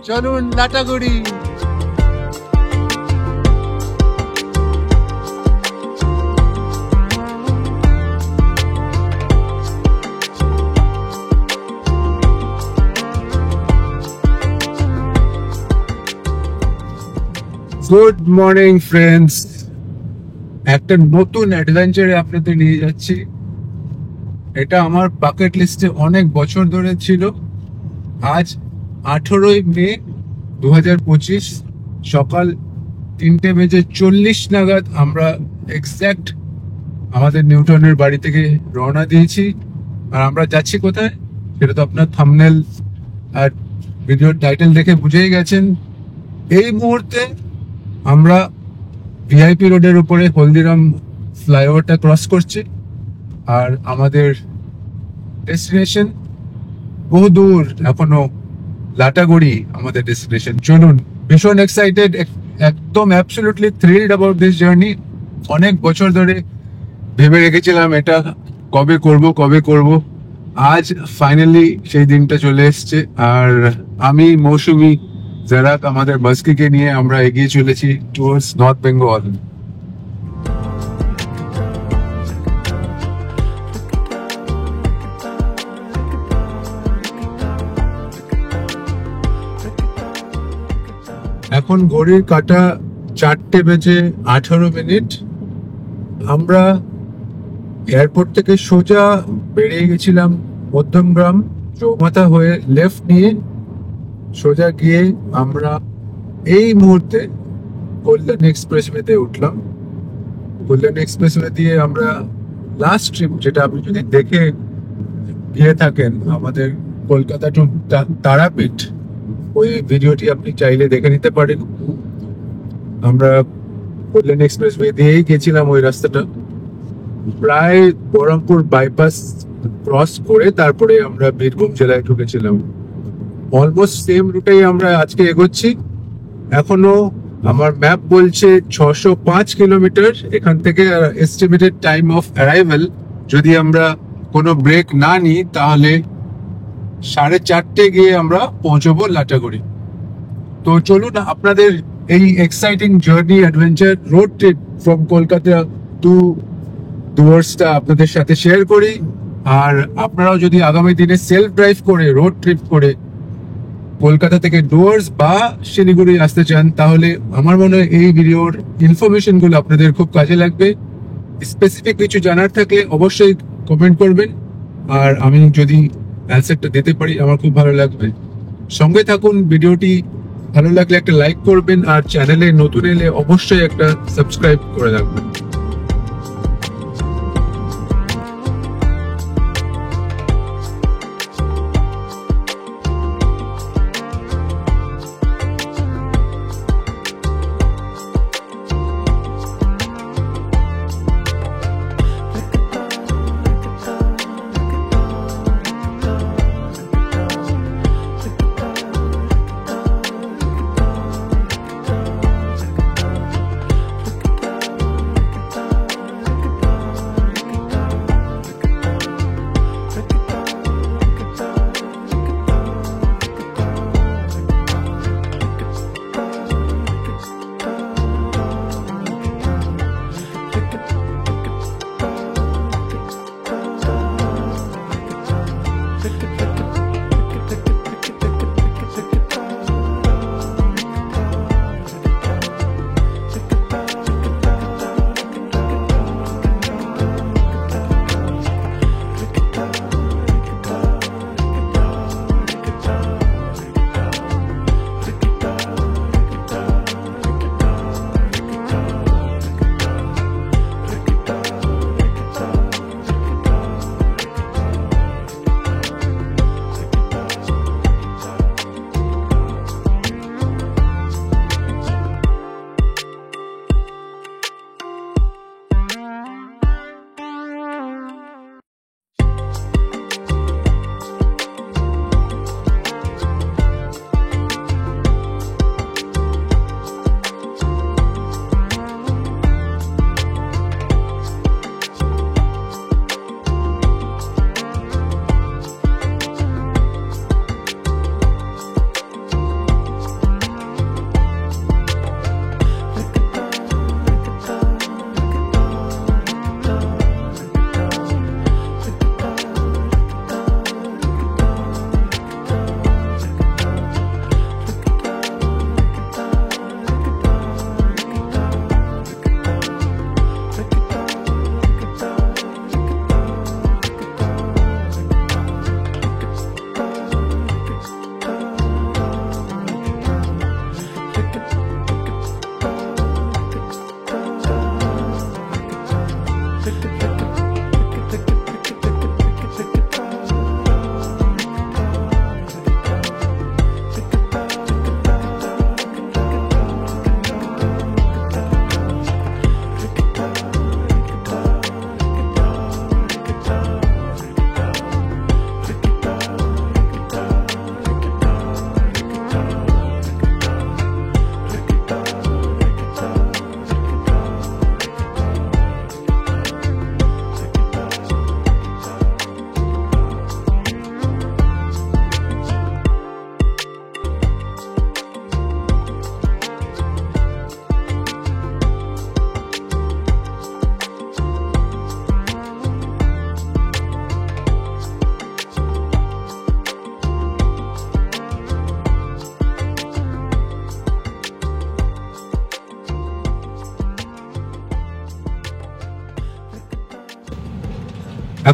চলুন Lataguri. Good morning friends, একটা নতুন অ্যাডভেঞ্চারে আপনাদের নিয়ে যাচ্ছি। এটা আমার বাকেট লিস্টে অনেক বছর ধরে ছিল। আজ 18ই মে 2025 সকাল 3:40 নাগাদ আমরা এক্স্যাক্ট আমাদের নিউটনের বাড়ি থেকে রওনা দিয়েছি। আর আমরা যাচ্ছি কোথায় সেটা তো আপনার থাম্বনেল আর ভিডিওর টাইটেল দেখে বুঝেই গেছেন। এই মুহূর্তে আমরা ভিআইপি রোডের উপরে হলদিরাম ফ্লাইওভারটা ক্রস করছি। আর আমাদের ডেস্টিনেশন বহু দূর, এখনো লাটাগুড়ি আমাদের ডেস্টিনেশন। চলুন, ভীষণ এক্সাইটেড, একদম absolutely thrilled about this journey. অনেক বছর ধরে ভেবে রেখেছিলাম এটা কবে করব। আজ ফাইনালি সেই দিনটা চলে এসছে। আর আমি, মৌসুমি, জারাক, আমাদের বাস্কিকে নিয়ে আমরা এগিয়ে চলেছি টুয়ার্ডস নর্থ বেঙ্গল। এখন ঘড়ির কাঁটা 4:18। আমরা এয়ারপোর্ট থেকে সোজা বেরিয়ে গেছিলাম মধ্যমগ্রাম চৌমাথা হয়ে লেফট নিয়ে সোজা গিয়ে আমরা এই মুহূর্তে কল্যাণ এক্সপ্রেসওয়েতে উঠলাম। কল্যাণ এক্সপ্রেসওয়ে দিয়ে আমরা লাস্ট ট্রিপ, যেটা আপনি যদি দেখে গিয়ে থাকেন আমাদের কলকাতা টু তারাপীঠ, ওই ভিডিওটি আপনি চাইলে দেখে নিতে পারেন। আমরা কল্যাণ এক্সপ্রেসওয়ে দিয়েই গেছিলাম ওই রাস্তাটা, প্রায় বহরমপুর বাইপাস ক্রস করে তারপরে আমরা বীরভূম জেলায় ঢুকেছিলাম। অলমোস্ট সেম রুটেই আমরা আজকে এগোচ্ছি। এখনো আমার ম্যাপ বলছে 605 কিলোমিটার এখান থেকে। এস্টিমেটেড টাইম অফ অ্যারাইভাল যদি আমরা কোনো ব্রেক না নিই তাহলে 4:30 গিয়ে আমরা পৌঁছবো লাটাগুড়ি। তো চলুন আপনাদের এই exciting journey, adventure, road trip from Kolkata to ডুয়ার্সটা আপনাদের সাথে শেয়ার করি। আর আপনারাও যদি আগামী দিনে সেলফ ড্রাইভ করে রোড ট্রিপ করে কলকাতা থেকে ডুয়ার্স বা শিলিগুড়ি আসতে চান তাহলে আমার মনে হয় এই ভিডিওর ইনফরমেশন গুলো আপনাদের খুব কাজে লাগবে। স্পেসিফিক কিছু জানার থাকলে অবশ্যই কমেন্ট করবেন, আর আমি যদি অ্যান্সারটা দিতে পারি আমার খুব ভালো লাগবে। সঙ্গে থাকুন, ভিডিওটি ভালো লাগলে একটা লাইক করবেন, আর চ্যানেলে নতুন এলে অবশ্যই একটা সাবস্ক্রাইব করে রাখবেন।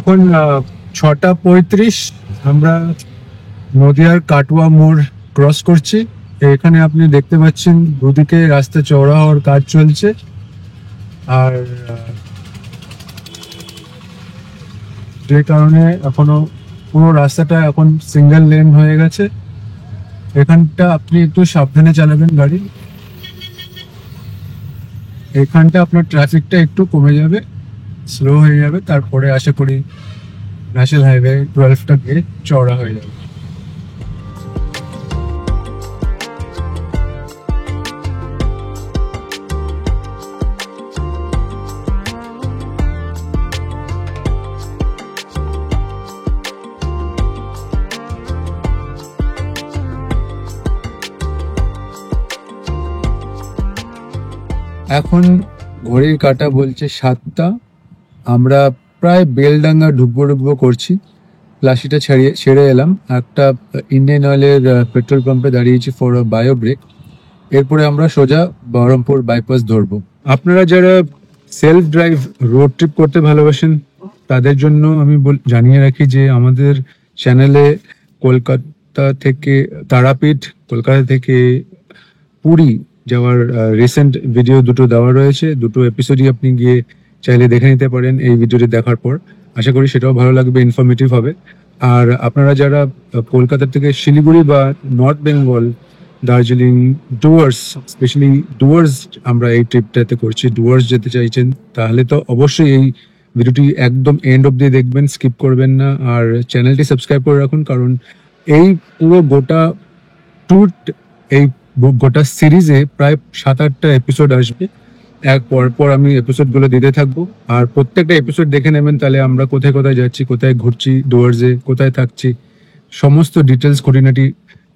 এখন 6:35 আমরা নদিয়ার কাটুয়া মোড় ক্রস করছি। এখানে আপনি দেখতে পাচ্ছেন দুদিকে রাস্তা চওড়া হওয়ার কাজ চলছে, আর যে কারণে এখনো পুরো রাস্তাটা এখন সিঙ্গেল লেন হয়ে গেছে। এখানটা আপনি একটু সাবধানে চালাবেন গাড়ি। এখানটা আপনার ট্রাফিকটা একটু কমে যাবে, স্লো হয়ে যাবে, তারপরে আশা করি ন্যাশনাল হাইওয়ে 12টা গিয়ে চওড়া হয়ে যাবে। এখন ঘড়ির কাঁটা বলছে 7টা। আমরা প্রায় বেলডাঙ্গা ঢুকবো করছি। প্লাসিটা ছেড়ে এলাম, একটা ইন্ডিয়ান অয়েলের পেট্রোল পাম্পে দাঁড়িয়েছি ফর বায়ো ব্রেক। এরপরে আমরা সোজা বহরমপুর বাইপাস ধরবো। আপনারা যারা সেলফ ড্রাইভ রোড ট্রিপ করতে ভালোবাসেন তাদের জন্য আমি জানিয়ে রাখি যে আমাদের চ্যানেলে কলকাতা থেকে তারাপীঠ, কলকাতা থেকে পুরী যাওয়ার রিসেন্ট ভিডিও দুটো দেওয়া রয়েছে। দুটো এপিসোডই আপনি গিয়ে চাইলে দেখে নিতে পারেন এই ভিডিওটি দেখার পর। আশা করি সেটাও ভালো লাগবে, ইনফরমেটিভ হবে। আর আপনারা যারা কলকাতা থেকে শিলিগুড়ি বা নর্থ বেঙ্গল, দার্জিলিং, ডুয়ার্স, স্পেশালি ডুয়ার্স আমরা এই ট্রিপটাতে করছি, ডুয়ার্স যেতে চাইছেন তাহলে তো অবশ্যই এই ভিডিওটি একদম এন্ড অব্দি দেখবেন, স্কিপ করবেন না। আর চ্যানেলটি সাবস্ক্রাইব করে রাখুন, কারণ এই পুরো গোটা সিরিজে প্রায় 7-8টা এপিসোড আসবে। এক পর আমি এপিসোডগুলো দিতে থাকবো, আর প্রত্যেকটা এপিসোড দেখে নেবেন, তাহলে আমরা কোথায় কোথায় যাচ্ছি, কোথায় ঘুরছি, ডুয়ার্সে কোথায় থাকছি, সমস্ত ডিটেলস, খুঁটিনাটি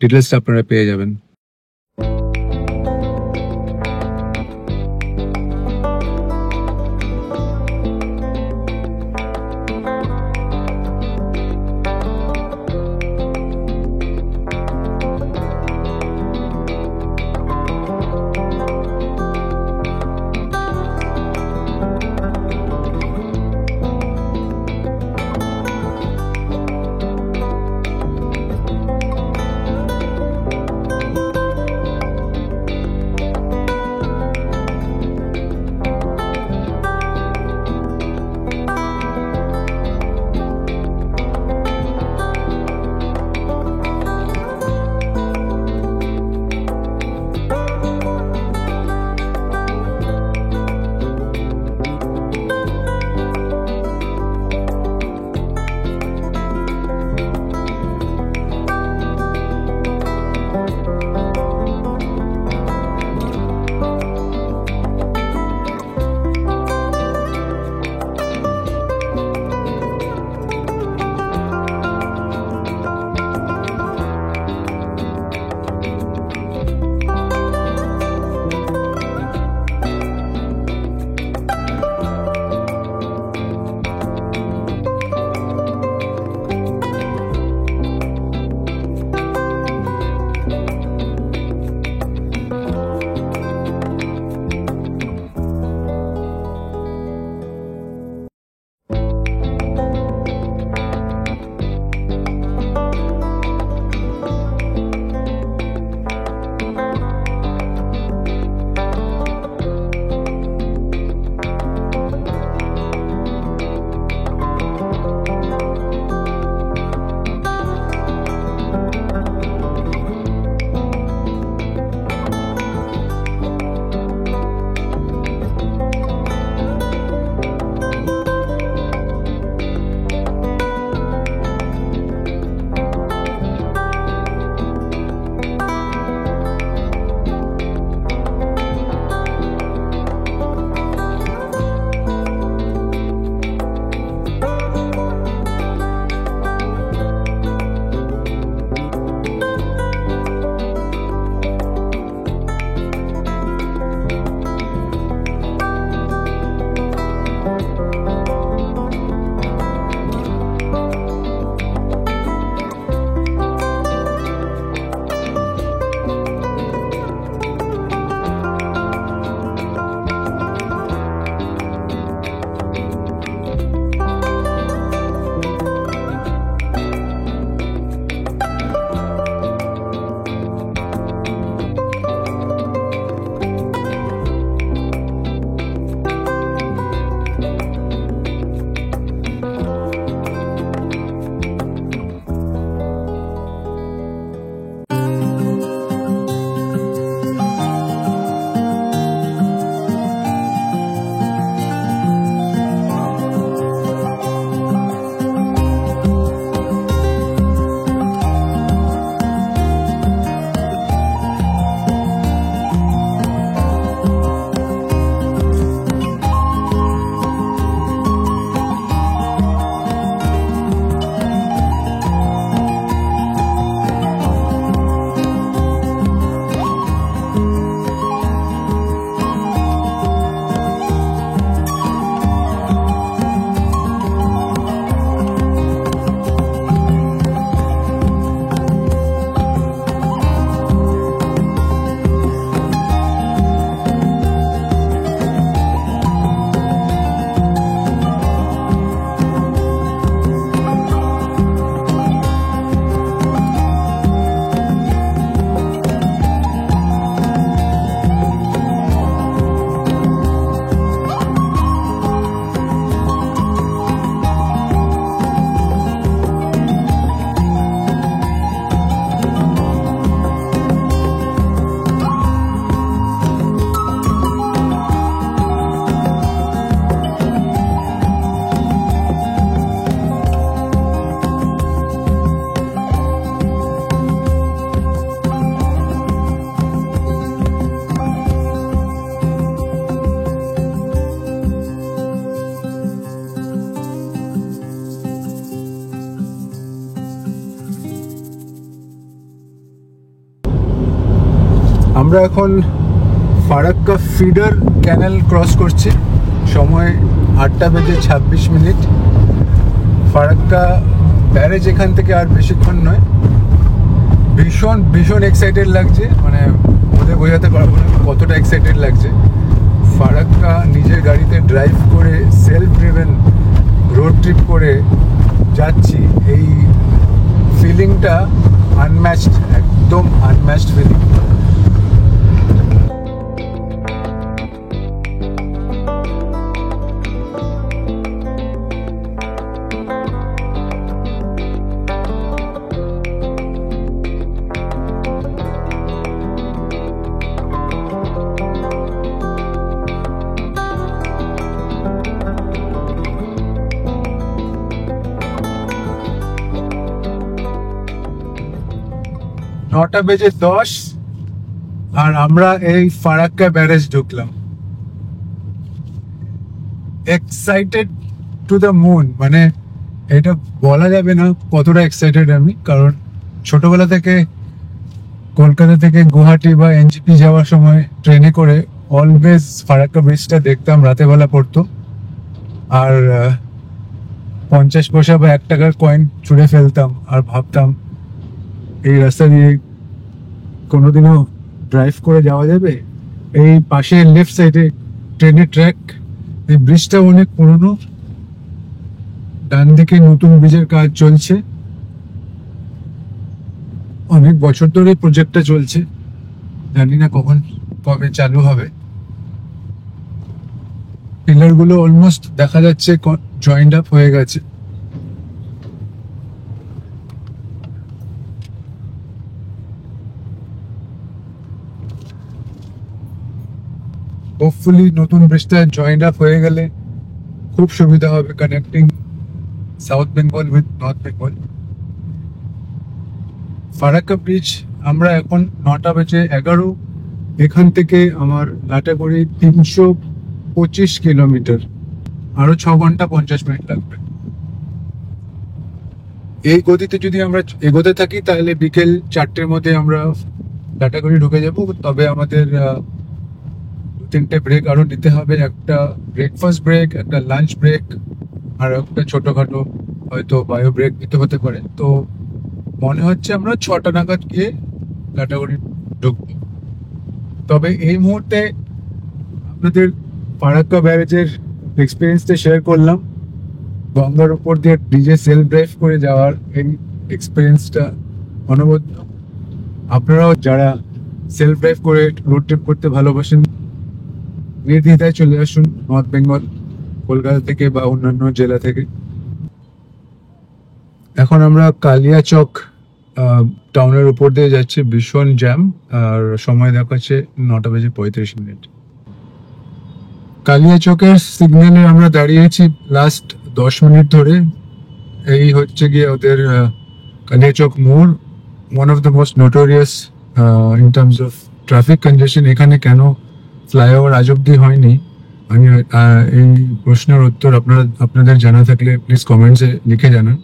ডিটেলসটা আপনারা পেয়ে যাবেন। আমরা এখন ফারাক্কা ফিডার ক্যানেল ক্রস করছি, সময় 8:26। ফারাক্কা ব্যারেজ এখান থেকে আর বেশিক্ষণ নয়। ভীষণ ভীষণ এক্সাইটেড লাগছে, মানে ওদের বোঝাতে পারবো না কতটা এক্সাইটেড লাগছে। ফারাক্কা নিজের গাড়িতে ড্রাইভ করে, সেলফ ড্রিভেন রোড ট্রিপ করে যাচ্ছি, এই ফিলিংটা আনম্যাচড, একদম আনম্যাচড ফিলিং। নটা বেজে 10 আর আমরা এই ফারাক্কা ব্যারেজ ঢুকলাম। এক্সাইটেড টু দ্য মুন, মানে এটা বলা যাবে না কতটা এক্সাইটেড আমি, কারণ ছোটবেলা থেকে কলকাতা থেকে গুয়াহাটি বা এনজিপি যাওয়ার সময় ট্রেনে করে অলওয়েজ ফারাক্কা ব্রিজটা দেখতাম, রাতে বেলা পড়তো। আর 50 পয়সা বা 1 টাকার কয়েন ছুঁড়ে ফেলতাম আর ভাবতাম এই রাস্তা দিয়ে কোনোদিনও ড্রাইভ করে যাওয়া যাবে। এই পাশে লেফট সাইডে ট্রেনের ট্র্যাক, এই ব্রিজটা অনেক পুরনো, ডান দিকে নতুন ব্রিজের কাজ চলছে, অনেক বছর ধরে প্রজেক্টটা চলছে, জানি না কবে চালু হবে। পিলার গুলো অলমোস্ট দেখা যাচ্ছে জয়েন্ট আপ হয়ে গেছে। হোপফুলি নতুন ব্রিজটা জয়েন্ট আপ হয়ে গেলে খুব সুবিধা হবে, connecting south Bengal with north Bengal. Farakka bridge আমরা এখন 9:11। এখান থেকে আমার লাটাগুড়ি 325 কিলোমিটার, আরো 6 ঘন্টা 50 মিনিট লাগবে। এই গতিতে যদি আমরা এগোতে থাকি তাহলে বিকেল 4টের মধ্যে আমরা লাটাগুড়ি ঢুকে যাব। তবে আমাদের 2-3টে ব্রেক আরো নিতে হবে, একটা ব্রেকফাস্ট ব্রেক, একটা লাঞ্চ ব্রেক, আর একটা ছোটখাটো হয়তো বায়ো ব্রেক নিতে হতে পারে। তো মনে হচ্ছে আমরা 6টা নাগাদ গিয়ে লাটাগুড়ি ঢুকবো। তবে এই মুহূর্তে আপনাদের ফারাক্কা ব্যারেজের এক্সপিরিয়েন্সটা শেয়ার করলাম। গঙ্গার উপর দিয়ে ডিজে সেলফ ড্রাইভ করে যাওয়ার এই এক্সপিরিয়েন্সটা অনবদ্য। আপনারাও যারা সেলফ ড্রাইভ করে রোড ট্রিপ করতে ভালোবাসেন, নির্দ্বিধায় চলে আসুন নর্থ বেঙ্গল, কলকাতা থেকে বা অন্যান্য জেলা থেকে। এখন আমরা কালিয়াচক টাউনের উপর দিয়ে যাচ্ছি, ভীষণ জ্যাম, আর সময় দেখাচ্ছে 9:35। কালিয়াচকের সিগন্যালে আমরা দাঁড়িয়েছি লাস্ট 10 মিনিট ধরে। এই হচ্ছে গিয়ে ওদের কালিয়াচক মোড়, one of the most notorious in terms of traffic কনজেশন। এখানে কেন ফ্লাইওভার আজ অব্দি হয়নি, আমি এই প্রশ্নের উত্তর আপনাদের জানা থাকলে প্লিজ কমেন্টসে লিখে জানান।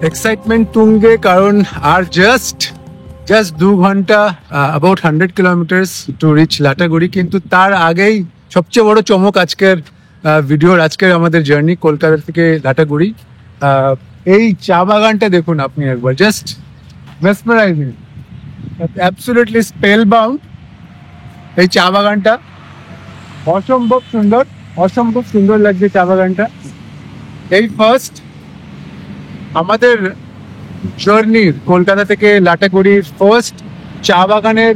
এক্সাইটমেন্ট তুঙ্গে, কারণ আর জাস্ট 2 ঘন্টা, about 100 kilometres to reach Lataguri. কিন্তু তার আগেই সবচেয়ে বড় চমক আজকের ভিডিওর, আজকের আমাদের জার্নি কলকাতা থেকে লাটাগুড়ি। এই চা বাগানটা দেখুন আপনি একবার, just mesmerising, absolutely spell bound. এই চা বাগানটা অসম্ভব সুন্দর, অসম্ভব সুন্দর লাগছে চা বাগানটা। এই ফার্স্ট আমাদের জার্নির কলকাতা থেকে লাটাগুড়ির ফার্স্ট চা বাগানের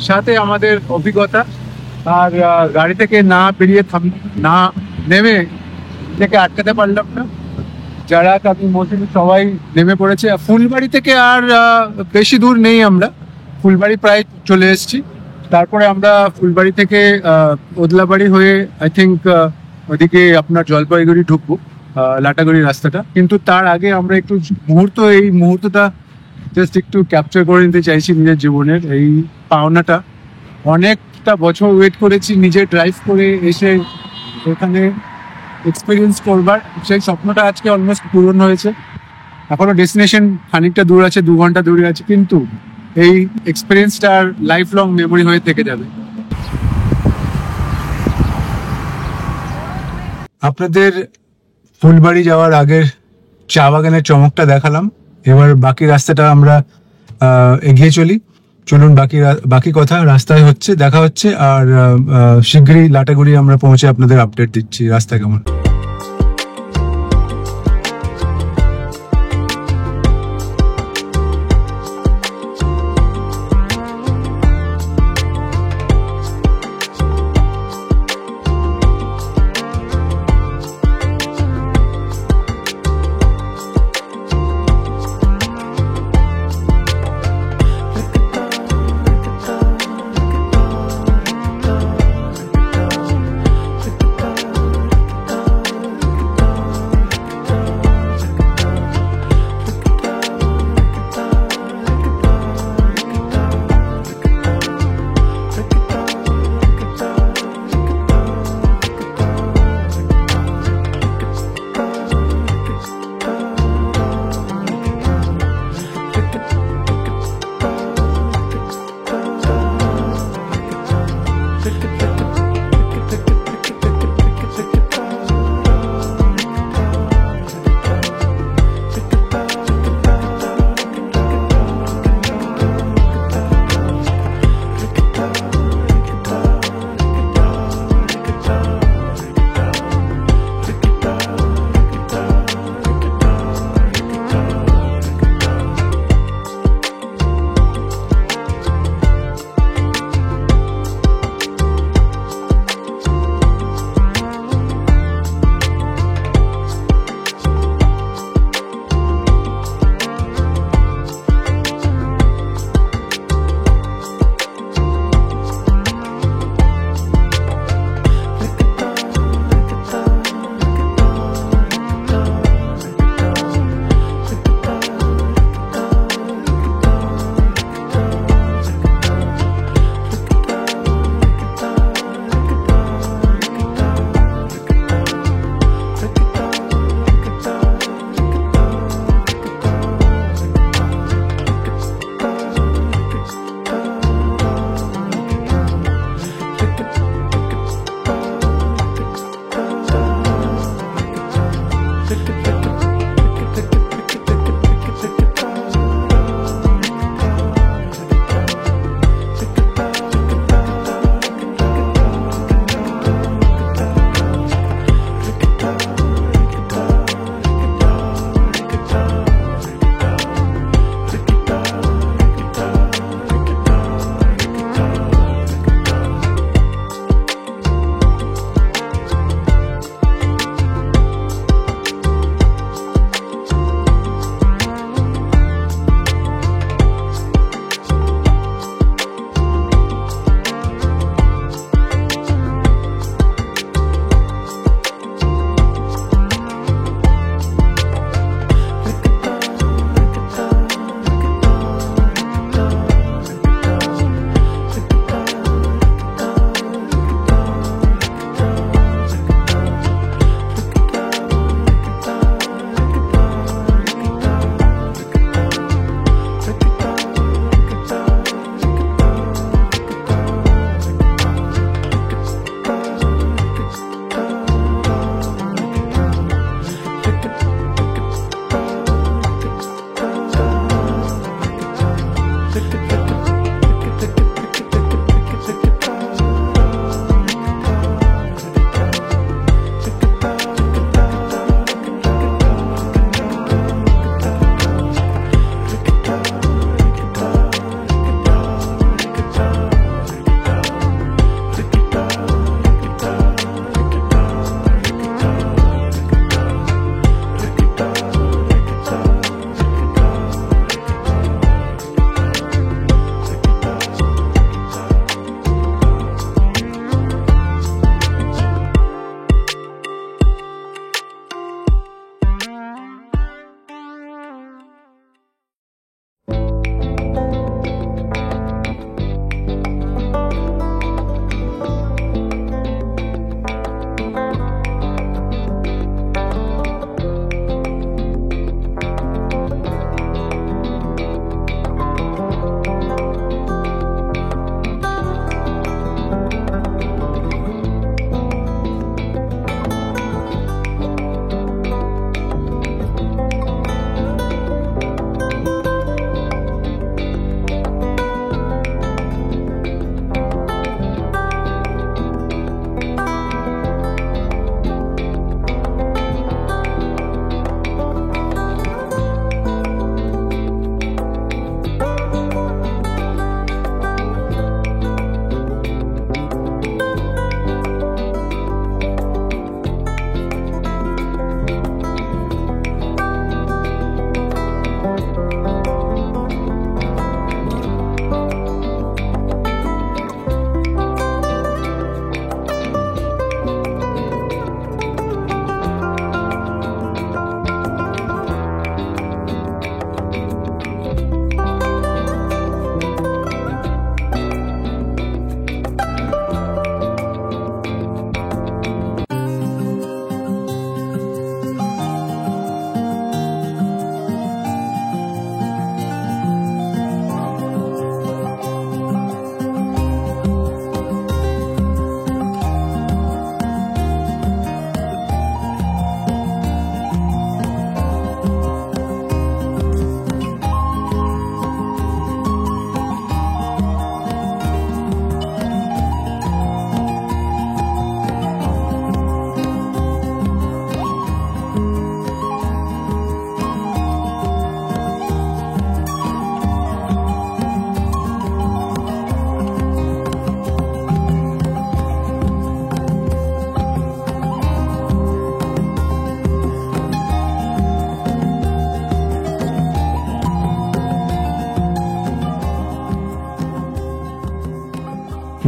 সাথে আমাদের অভিজ্ঞতা। আর গাড়ি থেকে না বেরিয়ে না নেমে থেকে আটকাতে পারলাম না। যারা কাকি মৌসুমি সবাই নেমে পড়েছে। ফুলবাড়ি থেকে আর বেশি দূর নেই, আমরা ফুলবাড়ি প্রায় চলে এসেছি। তারপরে আমরা ফুলবাড়ি থেকে ওদলাবাড়ি হয়ে আই থিঙ্ক ওদিকে আপনার জলপাইগুড়ি ঢুকবো, লাটাগুড়ির রাস্তাটা। কিন্তু তার আগে আমরা একটু এই মুহূর্তটা জাস্ট একটু ক্যাপচার করে নিতে চাইছি নিজের জীবনের। এই পাওনাটা অনেকটা বছর ওয়েট করেছি, নিজে ড্রাইভ করে এসে এখানে এক্সপিরিয়েন্স করবার, সেই স্বপ্নটা আজকে অলমোস্ট পূরণ হয়েছে। এখনো ডেস্টিনেশন খানিকটা দূর আছে, 2 ঘন্টা দূরে আছে, কিন্তু এই এক্সপিরিয়েন্সটা আর লাইফ লং মেমোরি হয়ে থেকে যাবে। আপনাদের ফুলবাড়ি যাওয়ার আগের চা বাগানের চমকটা দেখালাম। এবার বাকি রাস্তাটা আমরা এগিয়ে চলুন। বাকি কথা রাস্তায় হচ্ছে, দেখা হচ্ছে। আর শীঘ্রই লাটাগুড়ি আমরা পৌঁছে আপনাদের আপডেট দিচ্ছি রাস্তা কেমন।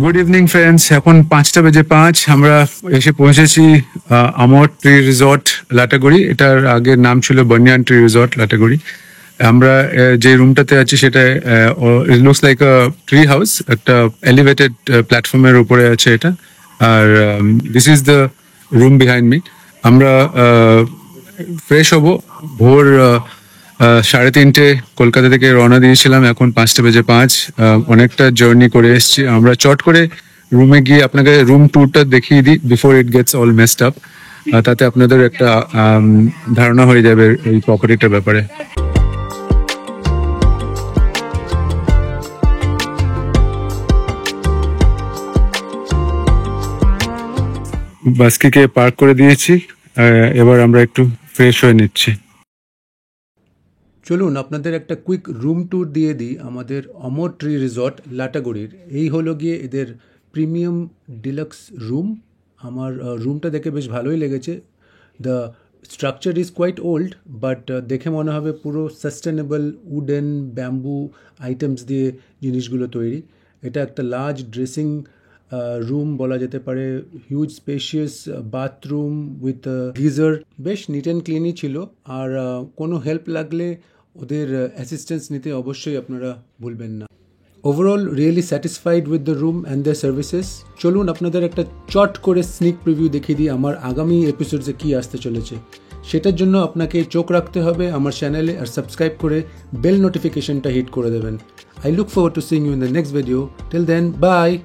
গুড ইভিনিং ফ্রেন্ডস, এখন 5:05 আমরা এসে পৌঁছেছি আমর ট্রি রিসর্ট লাটাগুড়ি। এটার আগের নাম ছিল বন্যান ট্রি রিসর্ট লাটাগুড়ি। আমরা যে রুমটাতে আছি সেটা it looks like a tree house, একটা এলিভেটেড প্ল্যাটফর্মের উপরে আছে এটা। আর this is the room behind me. আমরা ফ্রেশ হব ভোর 3:30 কলকাতা থেকে রওনা দিয়েছিলাম, এখন 5:05। অনেকটা জার্নি করে এসেছি আমরা। চট করে রুমে গিয়ে আপনাকে রুম ট্যুরটা দেখিয়ে দিই before it gets all messed up, তাতে আপনাদের একটা ধারণা হয়ে যাবে এই প্রপার্টিটার ব্যাপারে। বাস্কিকে পার্ক করে দিয়েছি, এবার আমরা একটু ফ্রেশ হয়ে নিচ্ছি। চলুন আপনাদের একটা কুইক রুম ট্যুর দিয়ে দিই আমাদের অমর ট্রি রিসর্ট লাটাগুড়ির। এই হলো গিয়ে এদের প্রিমিয়াম ডিলাক্স রুম। আমার রুমটা দেখে বেশ ভালোই লেগেছে। The structure is quite old, but দেখে মনে হবে পুরো সাস্টেনেবল উডেন ব্যাম্বু আইটেমস দিয়ে জিনিসগুলো তৈরি। এটা একটা লার্জ ড্রেসিং রুম বলা যেতে পারে, huge spacious bathroom with geyser. বেশ নিট অ্যান্ড ক্লিনই ছিল। আর কোনো হেল্প লাগলে ওদের অ্যাসিস্ট্যান্স নিতে অবশ্যই আপনারা ভুলবেন না। Overall really satisfied with the room and the services. চলুন আপনাদের একটা চট করে স্নিক প্রিভিউ দেখিয়ে দিই আমার আগামী এপিসোডসে কী আসতে চলেছে। সেটার জন্য আপনাকে চোখ রাখতে হবে আমার চ্যানেলে আর সাবস্ক্রাইব করে বেল নোটিফিকেশনটা হিট করে দেবেন। I look forward to seeing you in the next video. Till then, bye.